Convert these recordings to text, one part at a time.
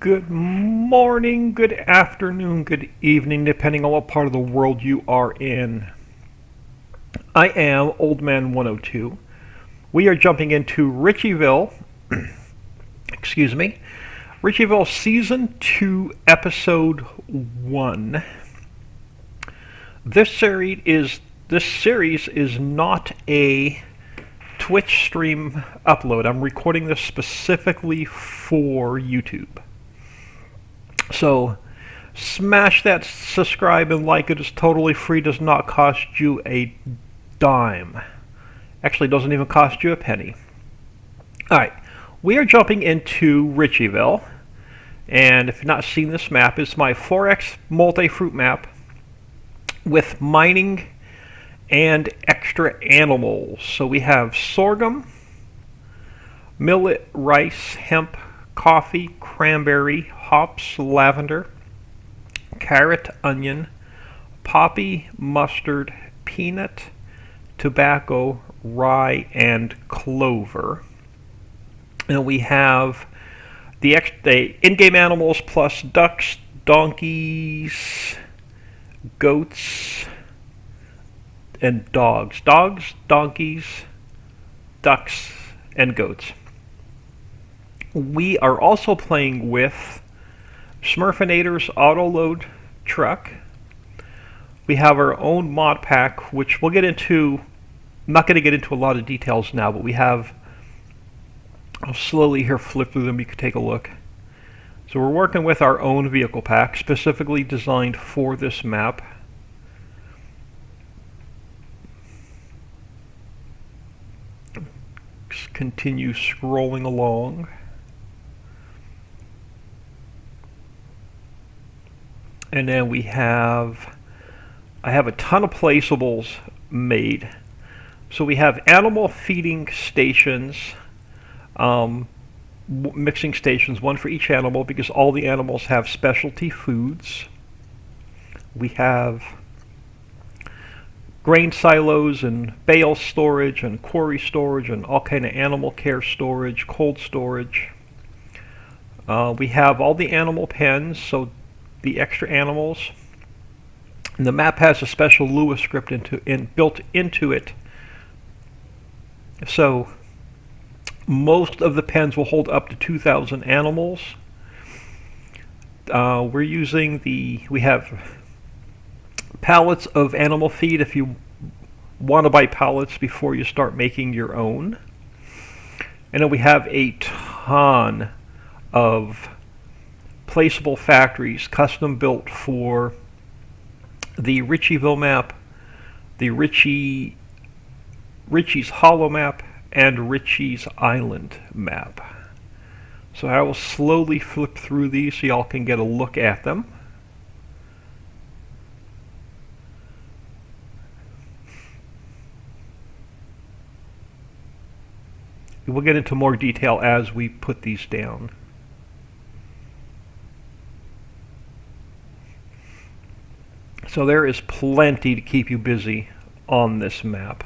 Good morning, good afternoon, good evening, depending on what part of the world you are in. I am Old Man 102. We are jumping into Ricciville, excuse me, Ricciville Season 2, Episode 1. This series is not a Twitch stream upload. I'm recording this specifically for YouTube. So, smash that subscribe and like. It is totally free, does not cost you a dime. Actually, doesn't even cost you a penny. Alright, we are jumping into Ricciville. And if you've not seen this map, it's my 4X multifruit map with mining and extra animals. So we have sorghum, millet, rice, hemp, coffee, cranberry, hops, lavender, carrot, onion, poppy, mustard, peanut, tobacco, rye, and clover. And we have the in-game animals plus ducks, donkeys, goats, and dogs. Dogs, donkeys, ducks, and goats. We are also playing with Smurfinator's Autoload truck. We have our own mod pack, which we'll get into. I'm not going to get into a lot of details now, but we have. I'll slowly here flip through them. You can take a look. So we're working with our own vehicle pack, specifically designed for this map. Just continue scrolling along. And then I have a ton of placeables made. So we have animal feeding stations, mixing stations, one for each animal because all the animals have specialty foods. We have grain silos and bale storage and quarry storage and all kind of animal care storage, cold storage. We have all the animal pens, so the extra animals. And the map has a special Lua script built into it. So most of the pens will hold up to 2,000 animals. We have pallets of animal feed if you want to buy pallets before you start making your own. And then we have a ton of placeable factories custom built for the Ricciville map, the Ritchie's Hollow map, and Ritchie's Island map. So I will slowly flip through these so y'all can get a look at them. We'll get into more detail as we put these down. So there is plenty to keep you busy on this map.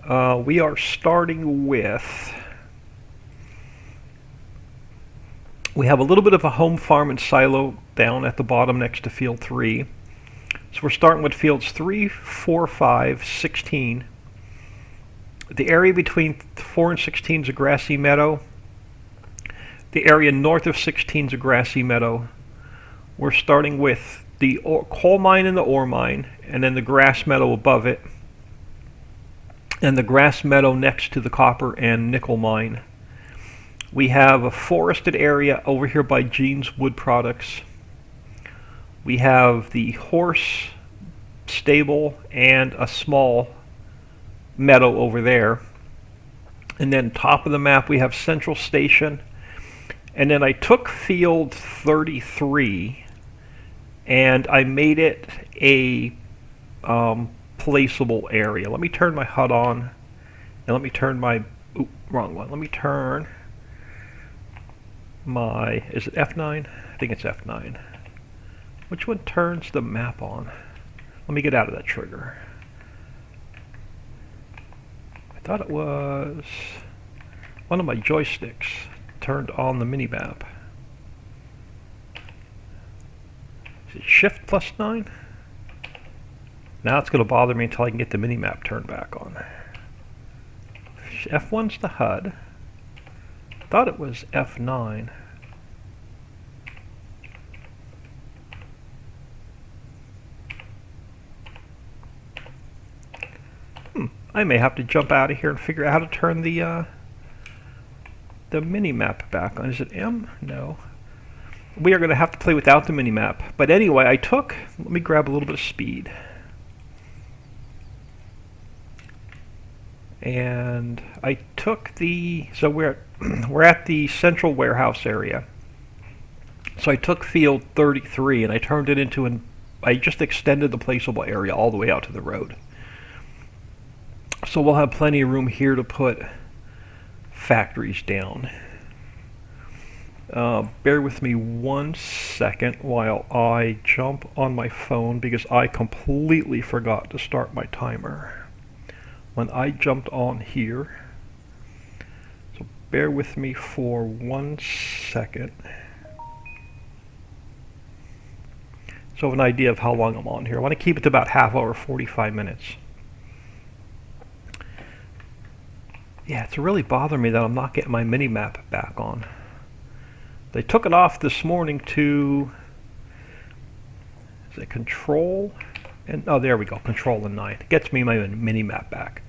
We are starting with... We have a little bit of a home farm and silo down at the bottom next to field 3. So we're starting with fields 3, 4, 5, 16. The area between 4 and 16 is a grassy meadow. The area north of 16 is a grassy meadow. We're starting with the coal mine and the ore mine, and then the grass meadow above it, and the grass meadow next to the copper and nickel mine. We have a forested area over here by Gene's Wood Products. We have the horse stable and a small meadow over there. And then top of the map we have Central Station. And then I took field 33 and I made it a placeable area. Let me turn my HUD on, and let me turn my, wrong one. Let me turn my, is it F9? I think it's F9. Which one turns the map on? Let me get out of that trigger. I thought it was one of my joysticks. turned on the mini-map. Is it Shift +9? Now it's going to bother me until I can get the mini-map turned back on. F1's the HUD. Thought it was F9. I may have to jump out of here and figure out how to turn the mini-map back on. Is it M? No. We are going to have to play without the mini-map. But anyway, let me grab a little bit of speed. And I took so we're at the central warehouse area. So I took field 33 and I turned it into I just extended the placeable area all the way out to the road. So we'll have plenty of room here to put factories down. Bear with me 1 second while I jump on my phone because I completely forgot to start my timer when I jumped on here. So bear with me for 1 second. So I have an idea of how long I'm on here. I want to keep it to about half hour, 45 minutes. Yeah, it's really bothering me that I'm not getting my mini-map back on. They took it off this morning to, is it Control? And oh, there we go, Control and 9. It gets me my mini-map back.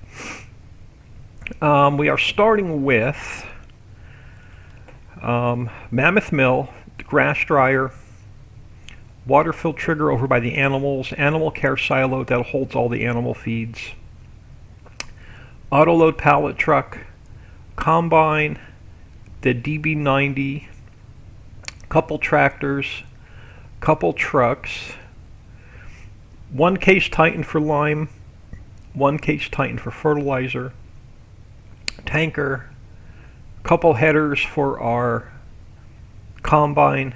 We are starting with Mammoth Mill, the grass dryer, water fill trigger over by the animals, animal care silo that holds all the animal feeds, autoload pallet truck, combine, the DB90, couple tractors, couple trucks, 1 case Titan for lime, 1 case Titan for fertilizer, tanker, couple headers for our combine,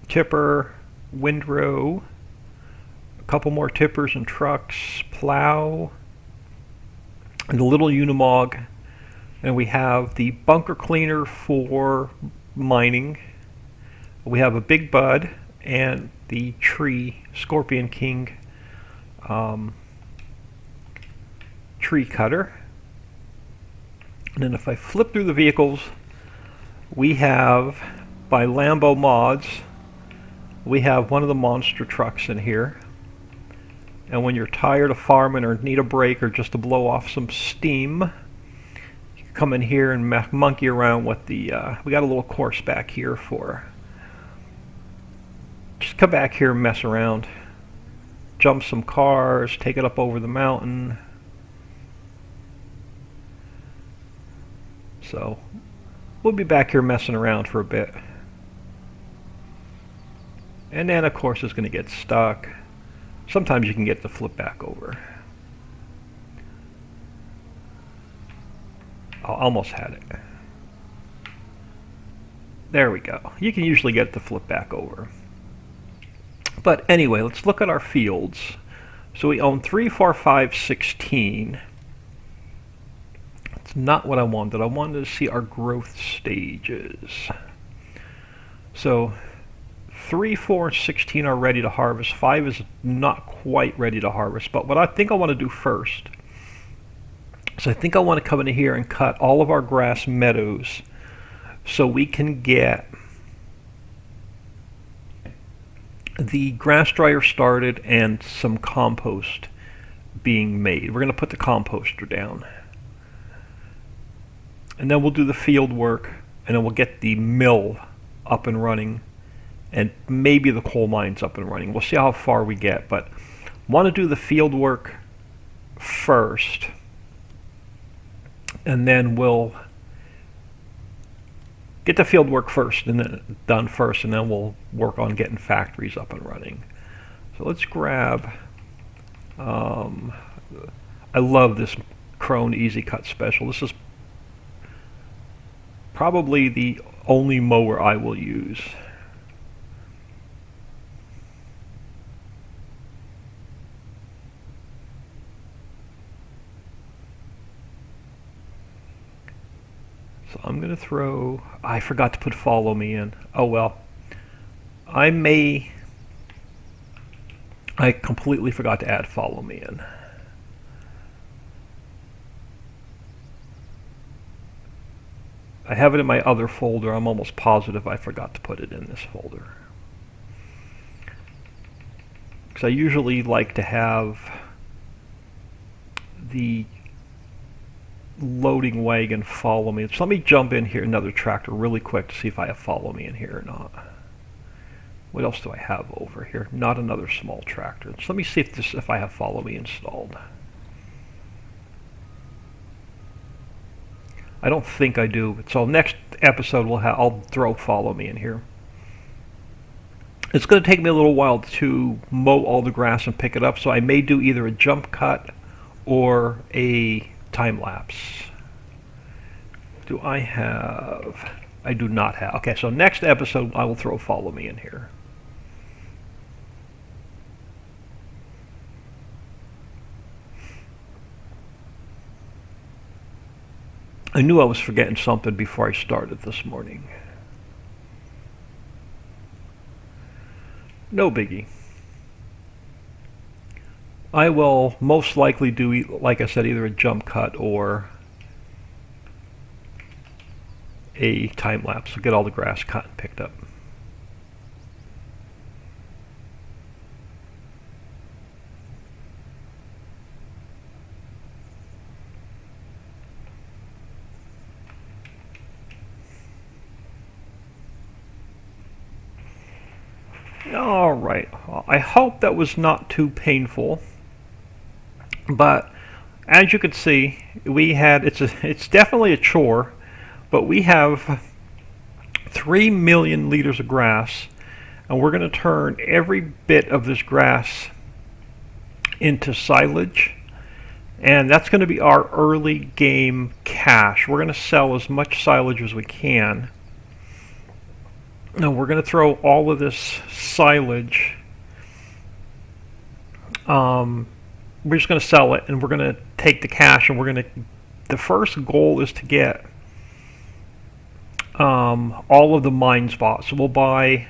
tipper, windrow, a couple more tippers and trucks, plow, and the little Unimog, and we have the bunker cleaner for mining. We have a Big Bud and the tree Scorpion King tree cutter. And then if I flip through the vehicles, we have by Lambo Mods, we have one of the monster trucks in here. And when you're tired of farming or need a break or just to blow off some steam, you can come in here and monkey around with the, we got a little course back here for, just come back here and mess around. Jump some cars, take it up over the mountain. So, we'll be back here messing around for a bit. And then of course it's going to get stuck. Sometimes you can get the flip back over. I almost had it. There we go. You can usually get the flip back over. But anyway, let's look at our fields. So we own 3, 4, 5, 16. It's not what I wanted. I wanted to see our growth stages. So 3, 4, and 16 are ready to harvest. 5 is not quite ready to harvest. But what I think I want to do first is I think I want to come in here and cut all of our grass meadows so we can get the grass dryer started and some compost being made. We're going to put the composter down. And then we'll do the field work, and then we'll get the mill up and running, and maybe the coal mines up and running. We'll see how far we get, but want to do the field work first, and then we'll get the field work first and then done first, and then we'll work on getting factories up and running. So let's grab, I love this Krone Easy Cut Special. This is probably the only mower I will use. So I'm going to throw... I forgot to put follow me in. Oh well. I completely forgot to add follow me in. I have it in my other folder. I'm almost positive I forgot to put it in this folder. Because I usually like to have the loading wagon follow me. So let me jump in here, another tractor, really quick to see if I have follow me in here or not. What else do I have over here? Not another small tractor. So let me see if I have follow me installed. I don't think I do. So next episode I'll throw follow me in here. It's going to take me a little while to mow all the grass and pick it up, so I may do either a jump cut or a time lapse. Do I have? I do not have. Okay, so next episode I will throw follow me in here. I knew I was forgetting something before I started this morning. No biggie. I will most likely do, like I said, either a jump cut or a time lapse to get all the grass cut and picked up. All right. I hope that was not too painful. But as you can see, it's definitely a chore, but we have 3 million liters of grass, and we're going to turn every bit of this grass into silage, and that's going to be our early game cash. We're going to sell as much silage as we can. Now we're going to throw all of this silage. We're just going to sell it, and we're going to take the cash, and the first goal is to get all of the mine spots. So we'll buy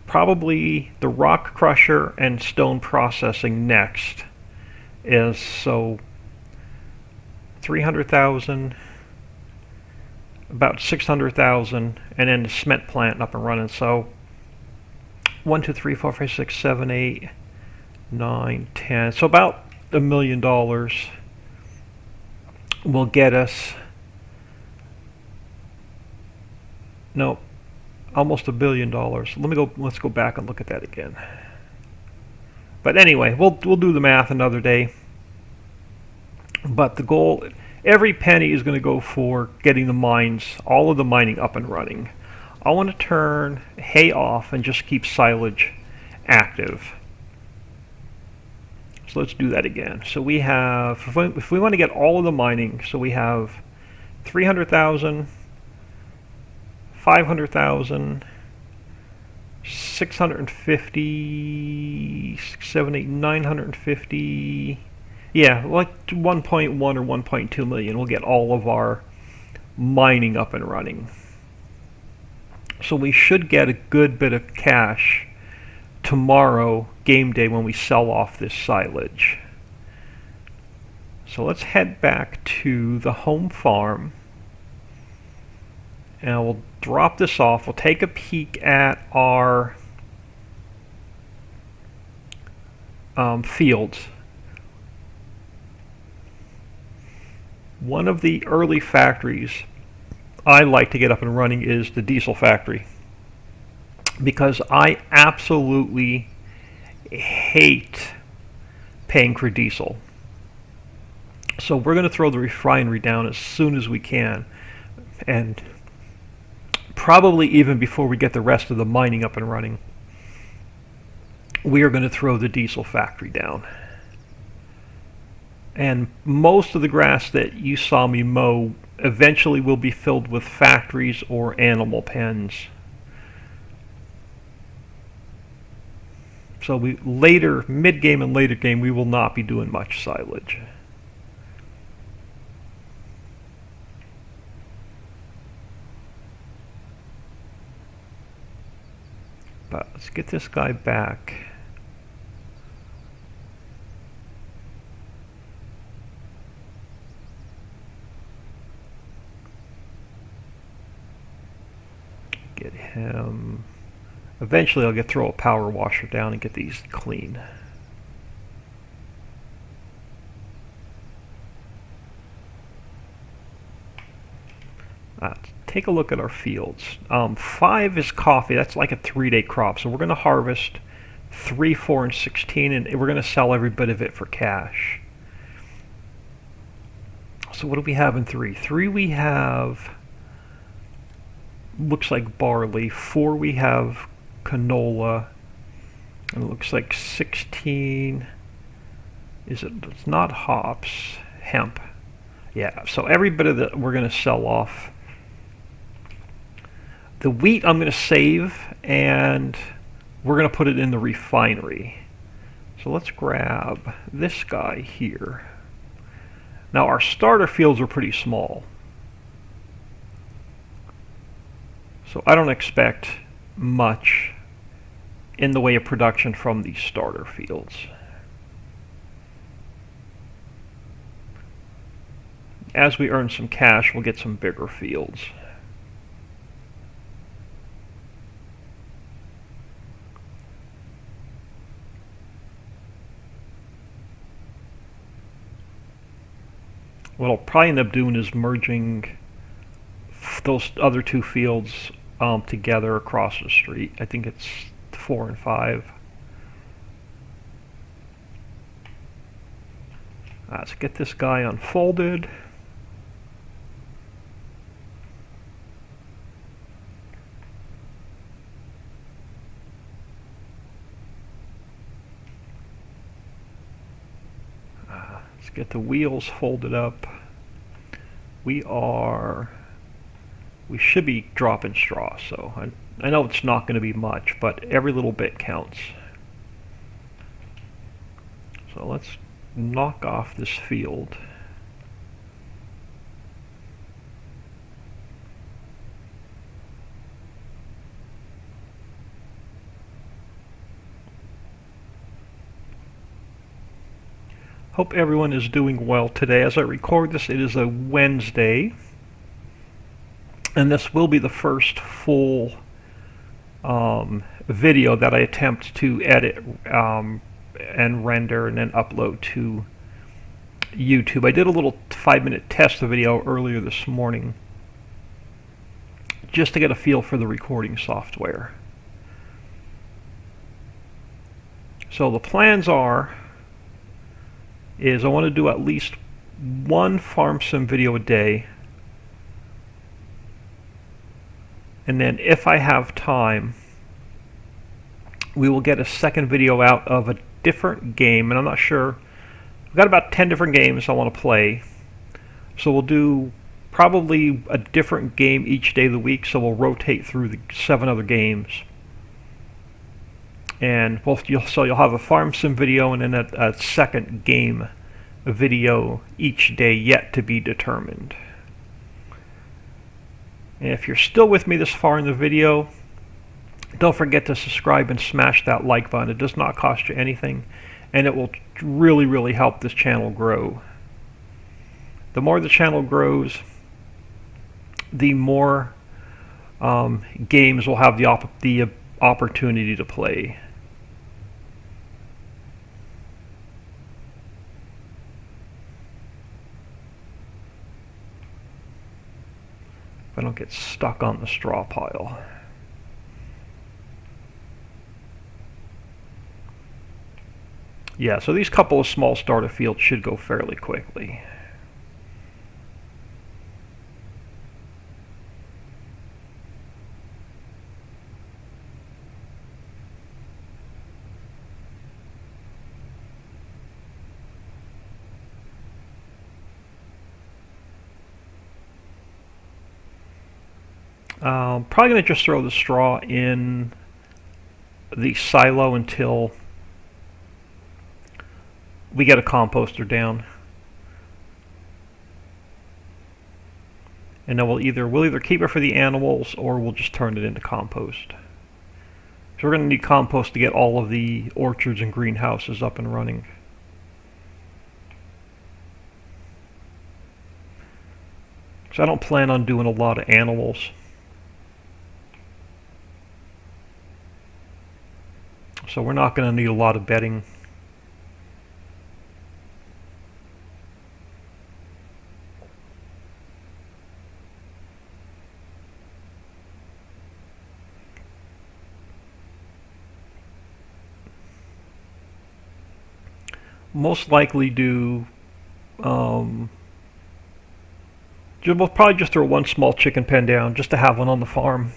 probably the rock crusher and stone processing next. So 300,000, about 600,000, and then the cement plant up and running. So 1, 2, 3, 4, 5, 6, 7, 8, 9, 10. So about $1 million will get us. No, almost $1 billion. Let's go back and look at that again. But anyway, we'll do the math another day. But the goal, every penny is going to go for getting the mines, all of the mining up and running. I want to turn hay off and just keep silage active. So let's do that again. So we have, if we want to get all of the mining, so we have 300,000, 500,000, 650, 670, 950, yeah, like 1.1 or 1.2 million. We'll get all of our mining up and running. So we should get a good bit of cash tomorrow, game day, when we sell off this silage. So let's head back to the home farm, and we'll drop this off. We'll take a peek at our fields. One of the early factories I like to get up and running is the diesel factory, because I absolutely hate paying for diesel. So we're going to throw the refinery down as soon as we can, and probably even before we get the rest of the mining up and running, we are going to throw the diesel factory down. And most of the grass that you saw me mow eventually will be filled with factories or animal pens. So mid-game and later game, we will not be doing much silage. But let's get this guy back. Get him. Eventually I'll throw a power washer down and get these clean. Take a look at our fields. 5 is coffee. That's like a 3-day crop. So we're going to harvest 3, 4, and 16, and we're going to sell every bit of it for cash. So what do we have in 3? 3 we have, looks like barley. 4 we have canola. And it looks like 16, it's not hops, hemp. Yeah, so every bit of that we're going to sell off. The wheat I'm going to save, and we're going to put it in the refinery. So let's grab this guy here. Now our starter fields are pretty small, so I don't expect much in the way of production from these starter fields. As we earn some cash, we'll get some bigger fields. What I'll probably end up doing is merging those other 2 fields together across the street. I think it's 4 and 5. Let's get this guy unfolded. Let's get the wheels folded up. We should be dropping straw, so I know it's not going to be much, but every little bit counts. So let's knock off this field. Hope everyone is doing well today. As I record this, it is a Wednesday, and this will be the first full video that I attempt to edit and render and then upload to YouTube. I did a little 5-minute test video earlier this morning just to get a feel for the recording software. So the plans is I want to do at least 1 farm sim video a day, and then if I have time, we will get a second video out of a different game, and I'm not sure. I've got about 10 different games I want to play, so we'll do probably a different game each day of the week, so we'll rotate through the 7 other games. And so you'll have a farm sim video and then a second game video each day yet to be determined. And if you're still with me this far in the video, don't forget to subscribe and smash that like button. It does not cost you anything, and it will really, really help this channel grow. The more the channel grows, the more games we'll have the opportunity to play. If I don't get stuck on the straw pile. Yeah, so these couple of small starter fields should go fairly quickly. Probably going to just throw the straw in the silo until we get a composter down, and then we'll either keep it for the animals or we'll just turn it into compost. So we're going to need compost to get all of the orchards and greenhouses up and running. So I don't plan on doing a lot of animals. So we're not going to need a lot of bedding. Most likely do, we'll probably just throw one small chicken pen down just to have one on the farm.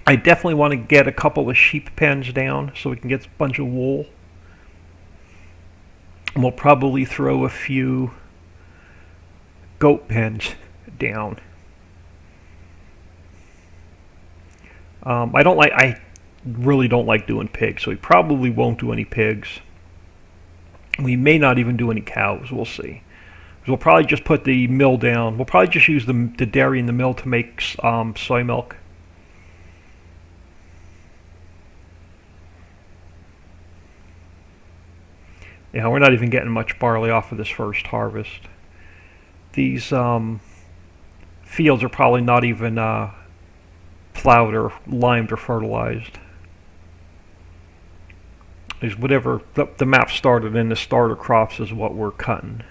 I definitely want to get a couple of sheep pens down so we can get a bunch of wool. And we'll probably throw a few goat pens down. I really don't like doing pigs, so we probably won't do any pigs. We may not even do any cows. We'll see. We'll probably just put the mill down. We'll probably just use the dairy in the mill to make soy milk. Yeah, we're not even getting much barley off of this first harvest. These fields are probably not even plowed or limed or fertilized. Is whatever the map started in, the starter crops is what we're cutting.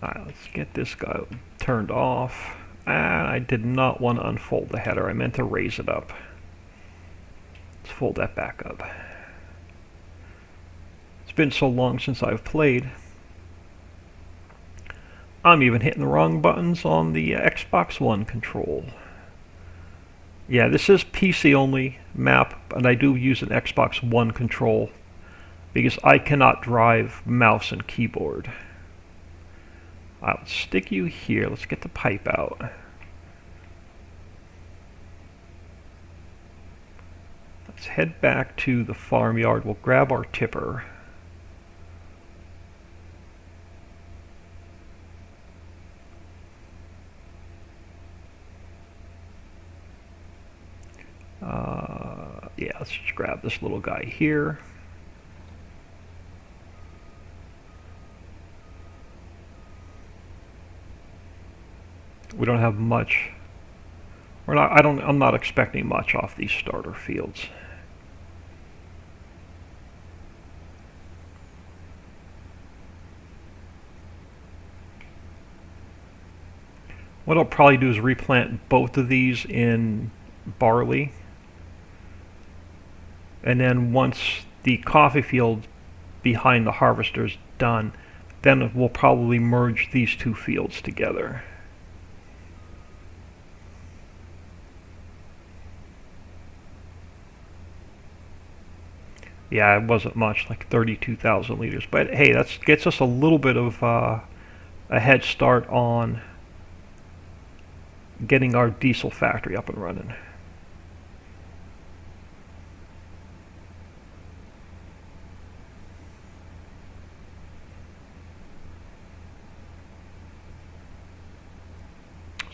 Alright, let's get this guy turned off. And I did not want to unfold the header. I meant to raise it up. Let's fold that back up. It's been so long since I've played. I'm even hitting the wrong buttons on the Xbox One control. Yeah, this is PC only map, and I do use an Xbox One control because I cannot drive mouse and keyboard. I'll stick you here. Let's get the pipe out. Let's head back to the farmyard. We'll grab our tipper. Yeah, let's just grab this little guy here. We don't have much. I'm not expecting much off these starter fields. What I'll probably do is replant both of these in barley. And then once the coffee field behind the harvester is done, then we'll probably merge these two fields together. Yeah, it wasn't much, like 32,000 liters. But hey, that gets us a little bit of a head start on getting our diesel factory up and running.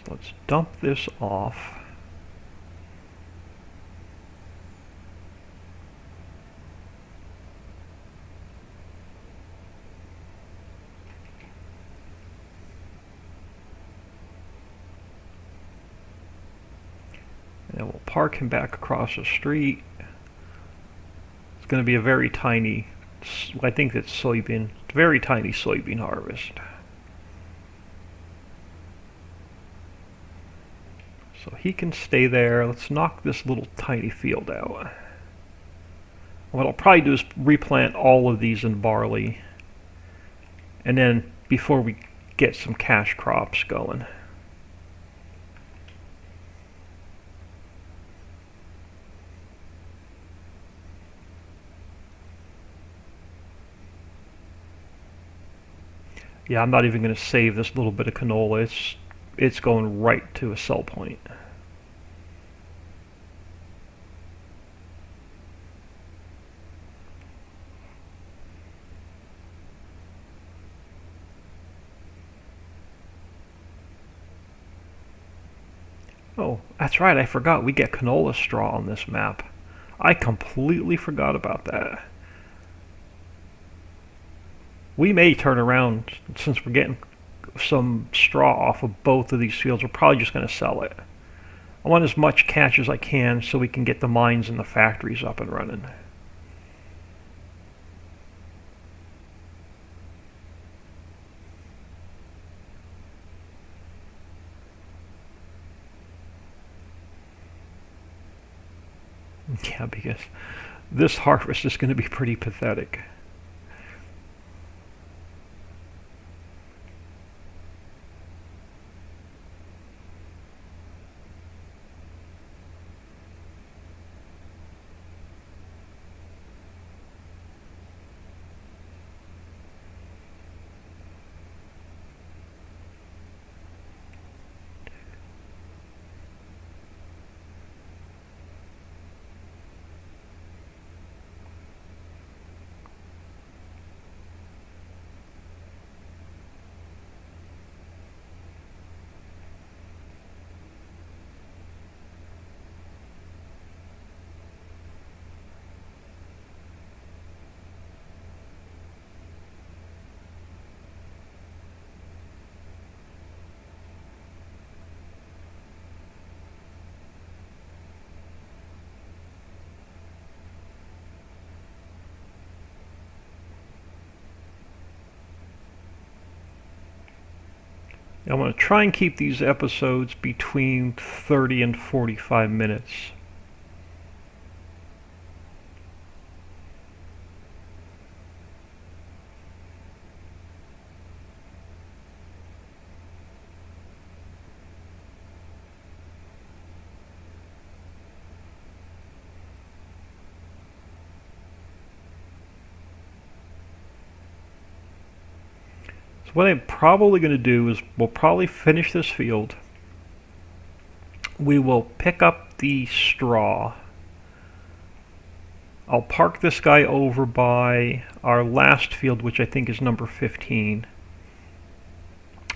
So let's dump this off. And we'll park him back across the street. It's going to be a very tiny, I think it's soybean, very tiny soybean harvest. So he can stay there. Let's knock this little tiny field out. What I'll probably do is replant all of these in barley. And then before we get some cash crops going. Yeah, I'm not even going to save this little bit of canola. It's going right to a sell point. Oh, that's right, I forgot. We get canola straw on this map. I completely forgot about that. We may turn around, since we're getting some straw off of both of these fields. We're probably just going to sell it. I want as much cash as I can so we can get the mines and the factories up and running. Yeah, because this harvest is going to be pretty pathetic. I'm going to try and keep these episodes between 30 and 45 minutes. What I'm probably going to do is we'll probably finish this field. We will pick up the straw. I'll park this guy over by our last field, which I think is number 15.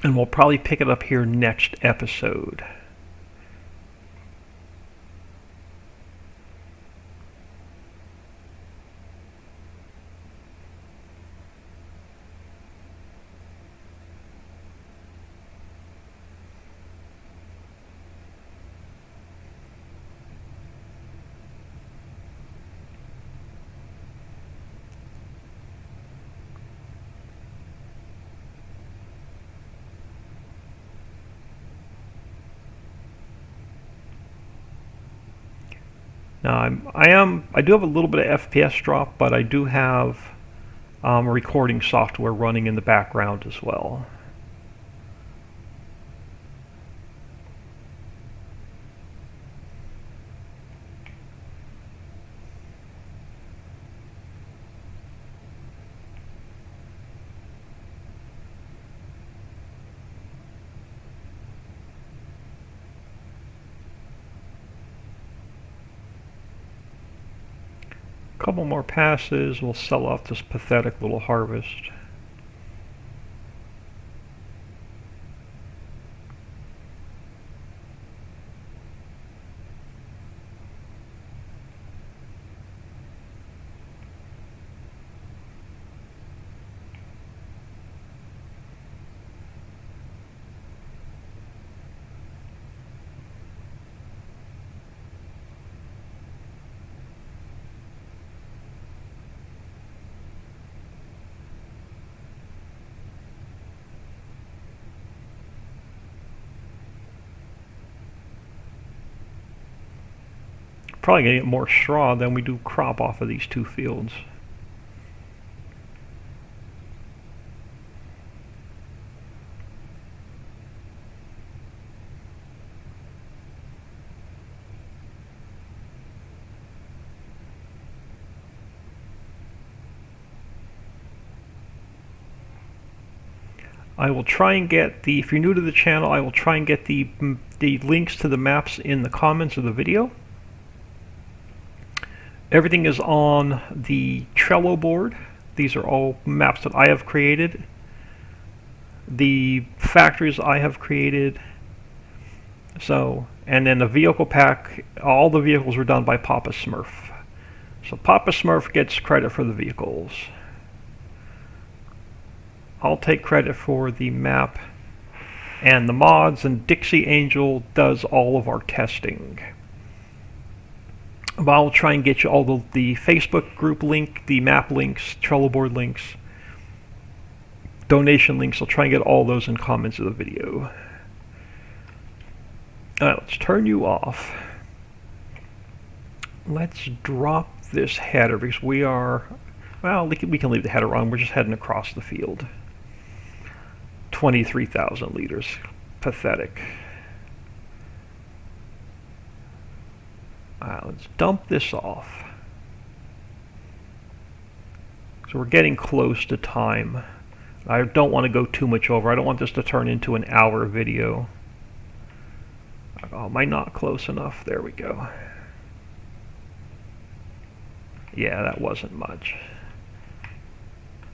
And we'll probably pick it up here next episode. Now I do have a little bit of FPS drop, but I do have recording software running in the background as well. Couple more passes, we'll sell off this pathetic little harvest. Probably going to get more straw than we do crop off of these two fields. I will try and get the, if you're new to the channel, I will try and get the links to the maps in the comments of the video. Everything is on the Trello board. These are all maps that I have created. The factories I have created. So And then the vehicle pack, all the vehicles were done by Papa Smurf. So Papa Smurf gets credit for the vehicles. I'll take credit for the map and the mods, and Dixie Angel does all of our testing. But I'll try and get you all the Facebook group link, the map links, Trello board links, donation links. I'll try and get all those in comments of the video. Alright, let's turn you off. Let's drop this header because we are, well, we can leave the header on. We're just heading across the field. 23,000 liters. Pathetic. Alright, let's dump this off. So we're getting close to time. I don't want to go too much over. I don't want this to turn into an hour video. Oh, am I not close enough? There we go. Yeah, that wasn't much.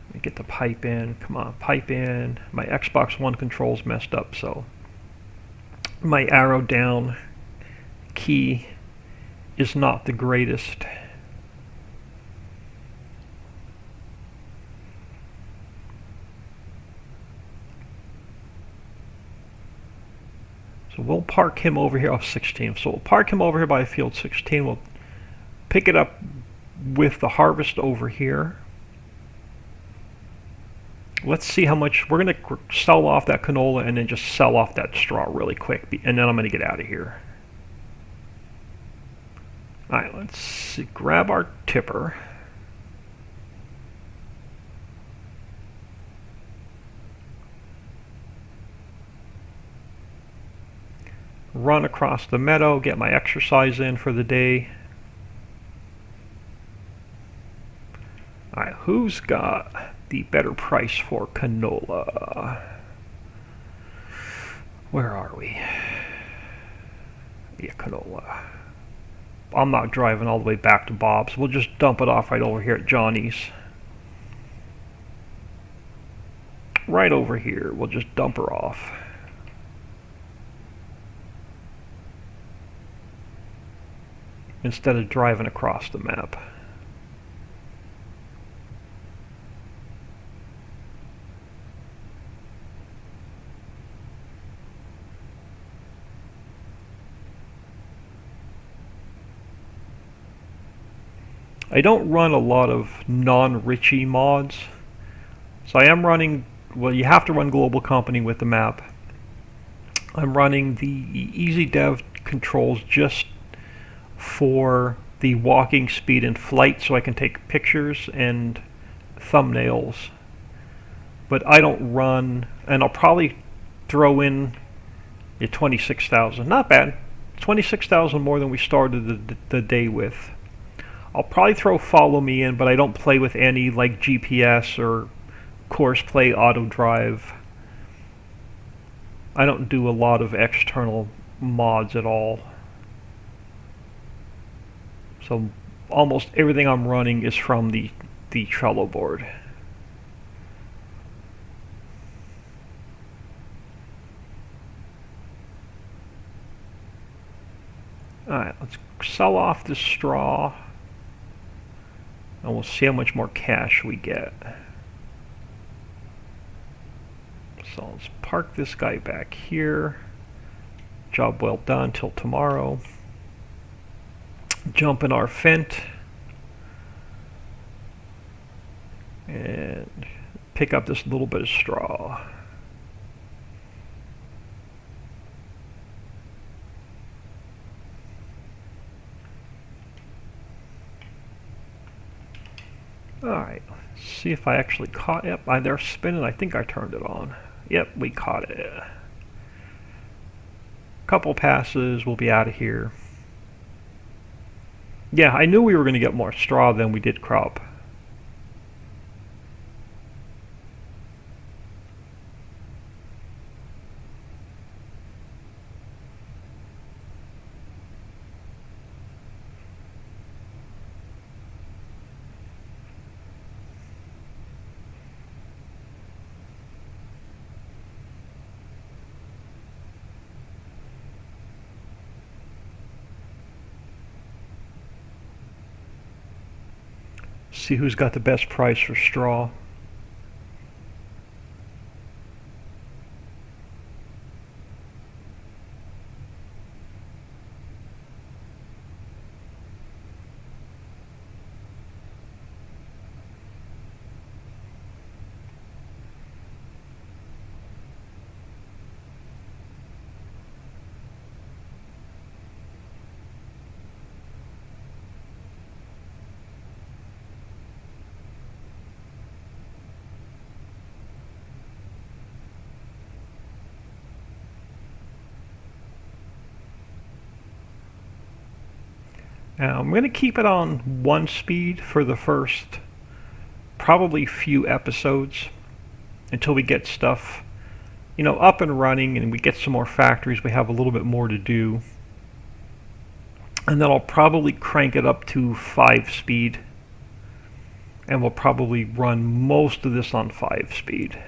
Let me get the pipe in. Come on, pipe in. My Xbox One controls messed up, so my arrow down key is not the greatest. So we'll park him over here off 16. So we'll park him over here by field 16. We'll pick it up with the harvest over here. Let's see how much we're going to sell off that canola and then just sell off that straw really quick, and then I'm going to get out of here. Alright, let's see, grab our tipper. Run across the meadow, get my exercise in for the day. Alright, who's got the better price for canola? Where are we? Yeah, canola. I'm not driving all the way back to Bob's. We'll just dump it off right over here at Johnny's. Right over here. We'll just dump her off. Instead of driving across the map. I don't run a lot of non-Ritchie mods. So I am running, well, you have to run Global Company with the map. I'm running the Easy Dev controls just for the walking speed and flight so I can take pictures and thumbnails. But I don't run, and I'll probably throw in a 26,000. Not bad. 26,000 more than we started the day with. I'll probably throw Follow Me in, but I don't play with any like GPS or Course Play Auto Drive. I don't do a lot of external mods at all. So almost everything I'm running is from the Trello board. Alright, let's sell off this straw. And we'll see how much more cash we get. So let's park this guy back here. Job well done till tomorrow. Jump in our Fent. And pick up this little bit of straw. Alright, see if I actually caught it. Yep, they're spinning. I think I turned it on. Yep, we caught it. Couple passes, we'll be out of here. Yeah, I knew we were going to get more straw than we did crop. See who's got the best price for straw. Now I'm going to keep it on 1 speed for the first probably few episodes until we get stuff, you know, up and running and we get some more factories. We have a little bit more to do. And then I'll probably crank it up to 5 speed. And we'll probably run most of this on 5 speed.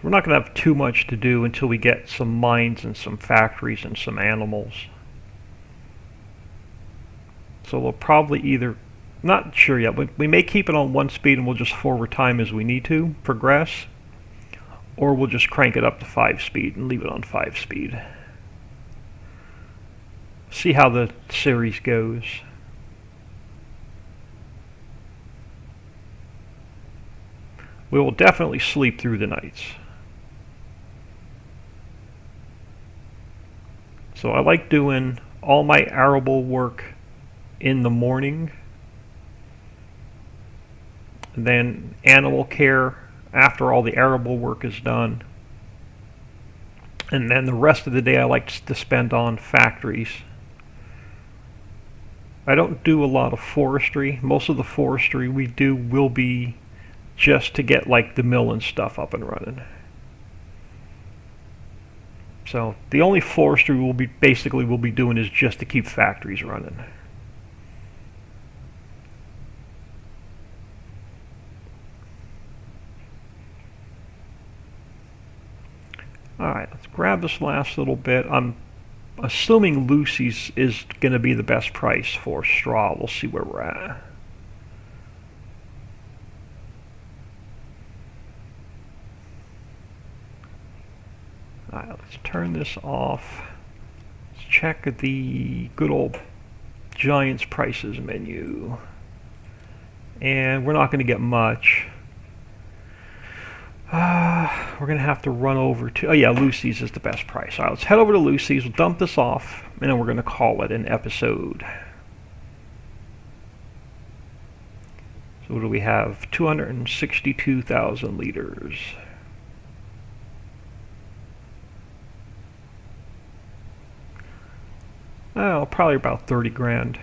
We're not going to have too much to do until we get some mines and some factories and some animals. So we'll probably either, not sure yet, we may keep it on 1 speed and we'll just forward time as we need to progress, or we'll just crank it up to 5 speed and leave it on 5 speed. See how the series goes. We will definitely sleep through the nights. So I like doing all my arable work in the morning, and then animal care after all the arable work is done, and then the rest of the day I like to spend on factories. I don't do a lot of forestry. Most of the forestry we do will be just to get like the mill and stuff up and running. So the only forestry we'll be doing is just to keep factories running. Alright, let's grab this last little bit. I'm assuming Lucy's is going to be the best price for straw. We'll see where we're at. Alright, let's turn this off. Let's check the good old Giants prices menu. And we're not going to get much. We're going to have to run over to... Oh yeah, Lucy's is the best price. Alright, let's head over to Lucy's. We'll dump this off. And then we're going to call it an episode. So what do we have? 262,000 liters. Oh, probably about 30 grand.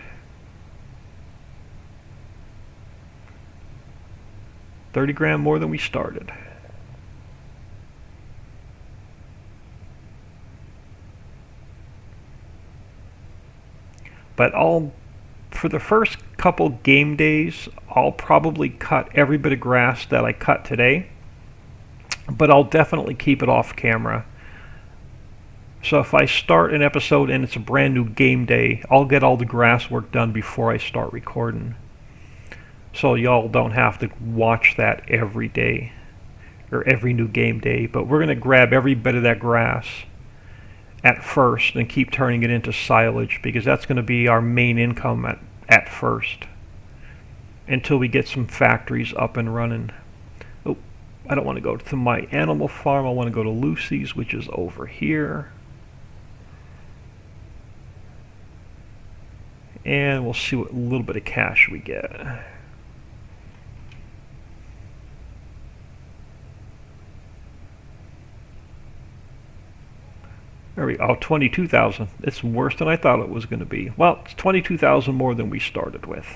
30 grand more than we started. But for the first couple game days, I'll probably cut every bit of grass that I cut today. But I'll definitely keep it off camera. So if I start an episode and it's a brand new game day, I'll get all the grass work done before I start recording. So y'all don't have to watch that every day or every new game day. But we're going to grab every bit of that grass at first and keep turning it into silage, because that's going to be our main income at first until we get some factories up and running. Oh, I don't want to go to my animal farm. I want to go to Lucy's, which is over here. And we'll see what little bit of cash we get. There we go. Oh, 22,000. It's worse than I thought it was going to be. Well, it's 22,000 more than we started with.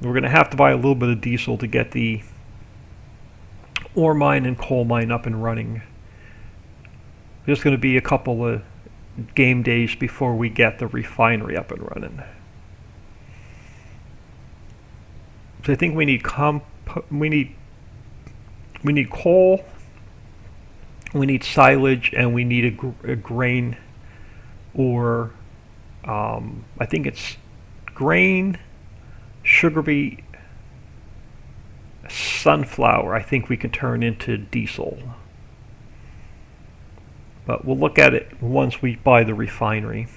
We're going to have to buy a little bit of diesel to get the ore mine and coal mine up and running. There's going to be a couple of game days before we get the refinery up and running. So I think we need we need coal, we need silage, and we need a grain, or I think it's grain, sugar beet, sunflower. I think we can turn into diesel. But we'll look at it once we buy the refinery.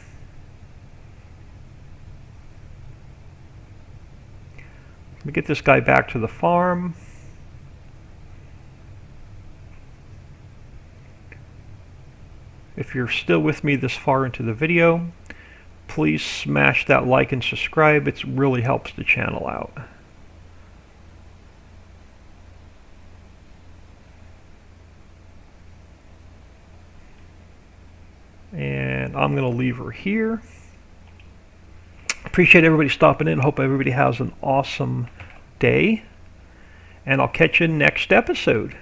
Let me get this guy back to the farm. If you're still with me this far into the video, please smash that like and subscribe. It really helps the channel out. And I'm going to leave her here. Appreciate everybody stopping in. Hope everybody has an awesome day. And I'll catch you next episode.